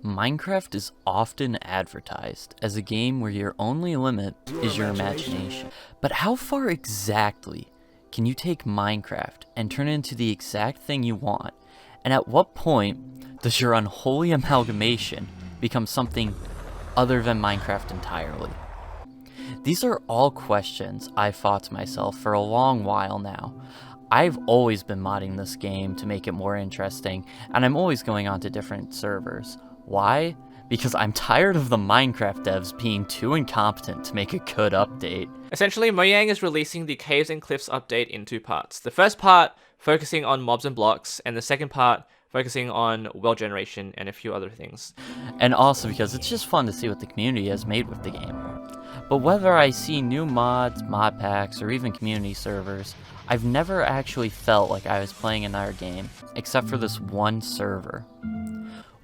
Minecraft is often advertised as a game where your only limit is your imagination. But how far exactly can you take Minecraft and turn it into the exact thing you want? And at what point does your unholy amalgamation become something other than Minecraft entirely? These are all questions I've thought to myself for a long while now. I've always been modding this game to make it more interesting, and I'm always going on to different servers. Why? Because I'm tired of the Minecraft devs being too incompetent to make a good update. Essentially, Mojang is releasing the Caves and Cliffs update in two parts. The first part focusing on mobs and blocks, and the second part focusing on world generation and a few other things. And also because it's just fun to see what the community has made with the game. But whether I see new mods, mod packs, or even community servers, I've never actually felt like I was playing another game, except for this one server.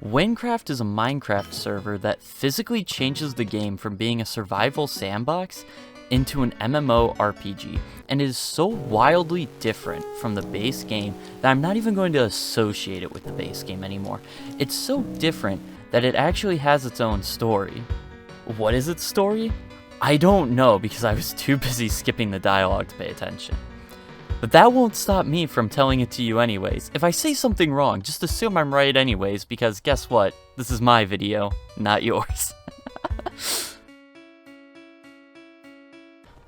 Wynncraft is a Minecraft server that physically changes the game from being a survival sandbox into an MMORPG, and it is so wildly different from the base game that I'm not even going to associate it with the base game anymore. It's so different that it actually has its own story. What is its story? I don't know because I was too busy skipping the dialogue to pay attention. But that won't stop me from telling it to you anyways. If I say something wrong, just assume I'm right anyways, because guess what? This is my video, not yours.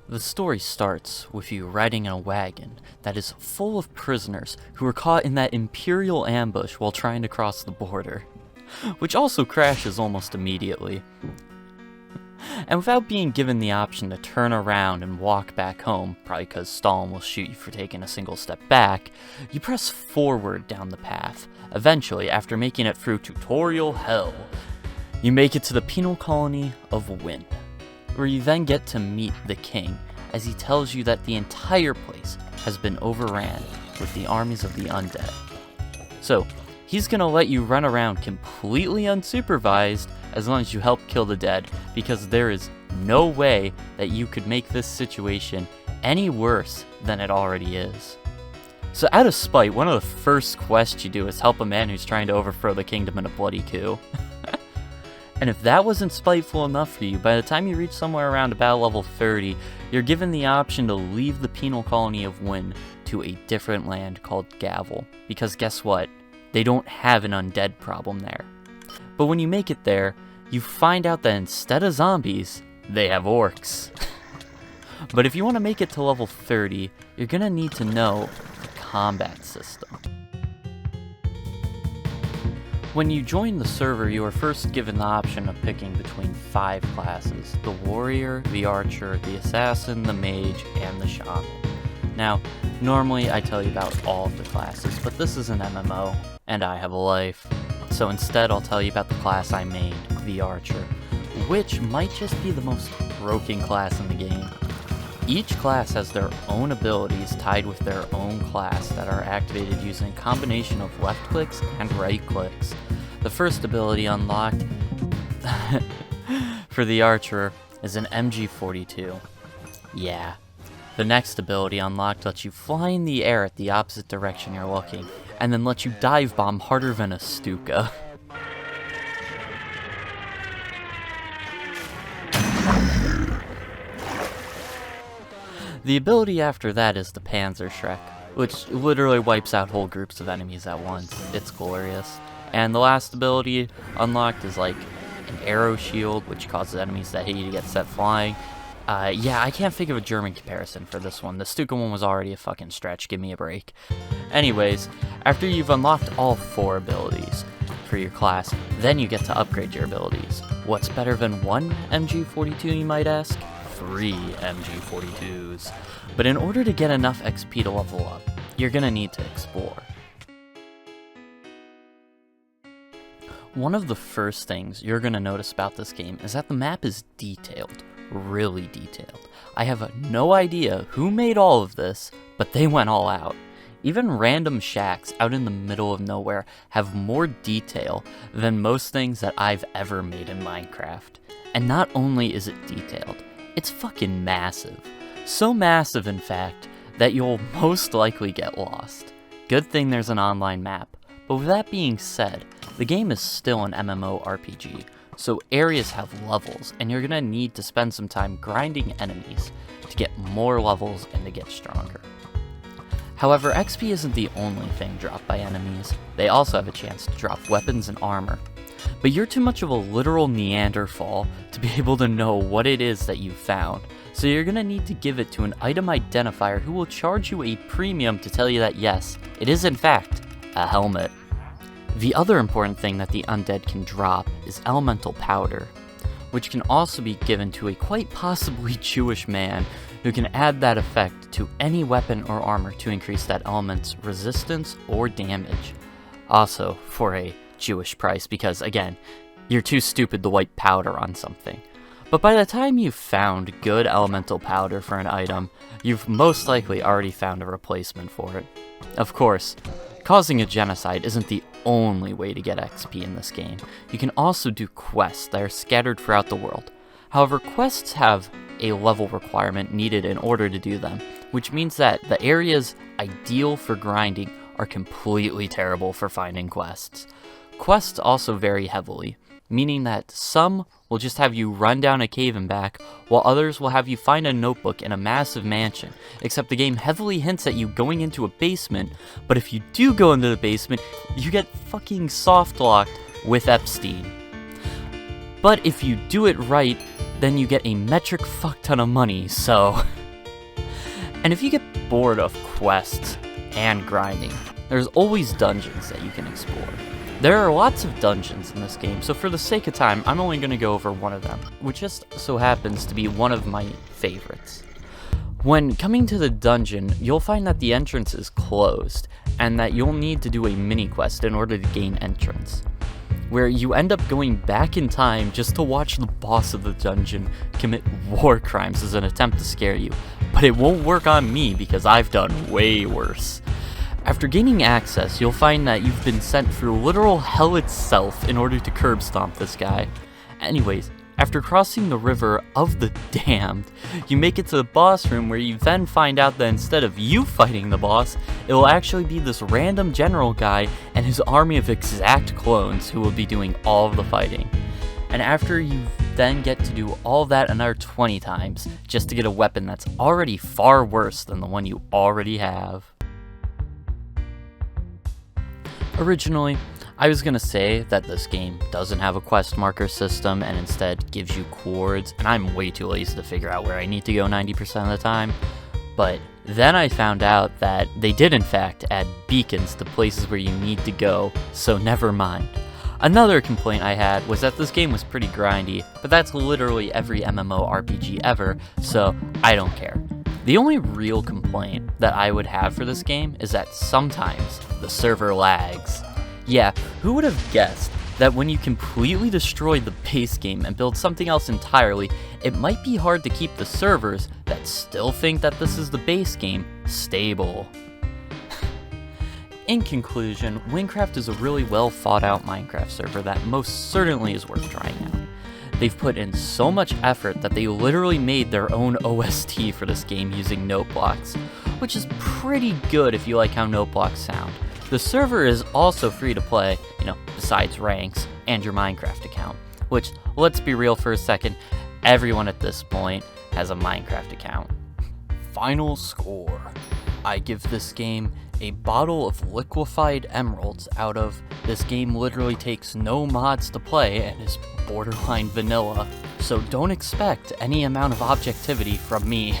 The story starts with you riding in a wagon that is full of prisoners who were caught in that Imperial ambush while trying to cross the border, which also crashes almost immediately. And without being given the option to turn around and walk back home, probably because Stalin will shoot you for taking a single step back, you press forward down the path. Eventually, after making it through tutorial hell, you make it to the penal colony of Wynn, where you then get to meet the king, as he tells you that the entire place has been overran with the armies of the undead. So, he's gonna let you run around completely unsupervised as long as you help kill the dead, because there is no way that you could make this situation any worse than it already is. So out of spite, one of the first quests you do is help a man who's trying to overthrow the kingdom in a bloody coup. And if that wasn't spiteful enough for you, by the time you reach somewhere around about level 30, you're given the option to leave the penal colony of Wynn to a different land called Gavel, because guess what? They don't have an undead problem there. But when you make it there, you find out that instead of zombies, they have orcs. But if you want to make it to level 30, you're gonna need to know the combat system. When you join the server, you are first given the option of picking between 5 classes: the warrior, the archer, the assassin, the mage, and the shaman. Now, normally I tell you about all of the classes, but this is an MMO, and I have a life. So instead I'll tell you about the class I made, the archer, which might just be the most broken class in the game. Each class has their own abilities tied with their own class that are activated using a combination of left clicks and right clicks. The first ability unlocked for the archer is an MG42. Yeah. The next ability unlocked lets you fly in the air at the opposite direction you're looking, and then lets you dive bomb harder than a Stuka. The ability after that is the Panzer Shrek, which literally wipes out whole groups of enemies at once. It's glorious. And the last ability unlocked is like an arrow shield, which causes enemies that hit you to get set flying. Yeah, I can't think of a German comparison for this one. The Stuka one was already a fucking stretch, give me a break. Anyways, after you've unlocked all 4 abilities for your class, then you get to upgrade your abilities. What's better than 1 MG42, you might ask? 3 MG42s. But in order to get enough XP to level up, you're gonna need to explore. One of the first things you're gonna notice about this game is that the map is detailed. Really detailed. I have no idea who made all of this, but they went all out. Even random shacks out in the middle of nowhere have more detail than most things that I've ever made in Minecraft. And not only is it detailed, it's fucking massive. So massive, in fact, that you'll most likely get lost. Good thing there's an online map. But with that being said, the game is still an MMORPG, so areas have levels, and you're gonna need to spend some time grinding enemies to get more levels and to get stronger. However, XP isn't the only thing dropped by enemies. They also have a chance to drop weapons and armor. But you're too much of a literal Neanderthal to be able to know what it is that you found, so you're gonna need to give it to an item identifier who will charge you a premium to tell you that yes, it is in fact a helmet. The other important thing that the undead can drop is elemental powder, which can also be given to a quite possibly Jewish man who can add that effect to any weapon or armor to increase that element's resistance or damage. Also, for a Jewish price, because again, you're too stupid to wipe powder on something. But by the time you've found good elemental powder for an item, you've most likely already found a replacement for it. Of course, causing a genocide isn't the only way to get XP in this game. You can also do quests that are scattered throughout the world. However, quests have a level requirement needed in order to do them, which means that the areas ideal for grinding are completely terrible for finding quests. Quests also vary heavily, meaning that some will just have you run down a cave and back, while others will have you find a notebook in a massive mansion, except the game heavily hints at you going into a basement, but if you do go into the basement, you get fucking soft-locked with Epstein. But if you do it right, then you get a metric fuck ton of money, so... And if you get bored of quests and grinding, there's always dungeons that you can explore. There are lots of dungeons in this game, so for the sake of time, I'm only going to go over one of them, which just so happens to be one of my favorites. When coming to the dungeon, you'll find that the entrance is closed, and that you'll need to do a mini-quest in order to gain entrance, where you end up going back in time just to watch the boss of the dungeon commit war crimes as an attempt to scare you. But it won't work on me because I've done way worse. After gaining access, you'll find that you've been sent through literal hell itself in order to curb stomp this guy. Anyways, after crossing the river of the damned, you make it to the boss room where you then find out that instead of you fighting the boss, it will actually be this random general guy and his army of exact clones who will be doing all of the fighting. And after you then get to do all that another 20 times, just to get a weapon that's already far worse than the one you already have. Originally, I was gonna say that this game doesn't have a quest marker system and instead gives you coords, and I'm way too lazy to figure out where I need to go 90% of the time, but then I found out that they did in fact add beacons to places where you need to go, so never mind. Another complaint I had was that this game was pretty grindy, but that's literally every MMORPG ever, so I don't care. The only real complaint that I would have for this game is that sometimes the server lags. Yeah, who would have guessed that when you completely destroy the base game and build something else entirely, it might be hard to keep the servers that still think that this is the base game stable. In conclusion, Wynncraft is a really well thought out Minecraft server that most certainly is worth trying out. They've put in so much effort that they literally made their own OST for this game using note blocks, which is pretty good if you like how note blocks sound. The server is also free to play, besides ranks and your Minecraft account, which, let's be real for a second, everyone at this point has a Minecraft account. Final score. I give this game a bottle of liquefied emeralds out of this game literally takes no mods to play and is borderline vanilla, so don't expect any amount of objectivity from me.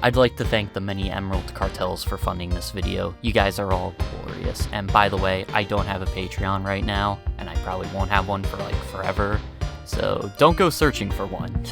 I'd like to thank the many Emerald Cartels for funding this video. You guys are all glorious, and by the way, I don't have a Patreon right now, and I probably won't have one for forever, so don't go searching for one.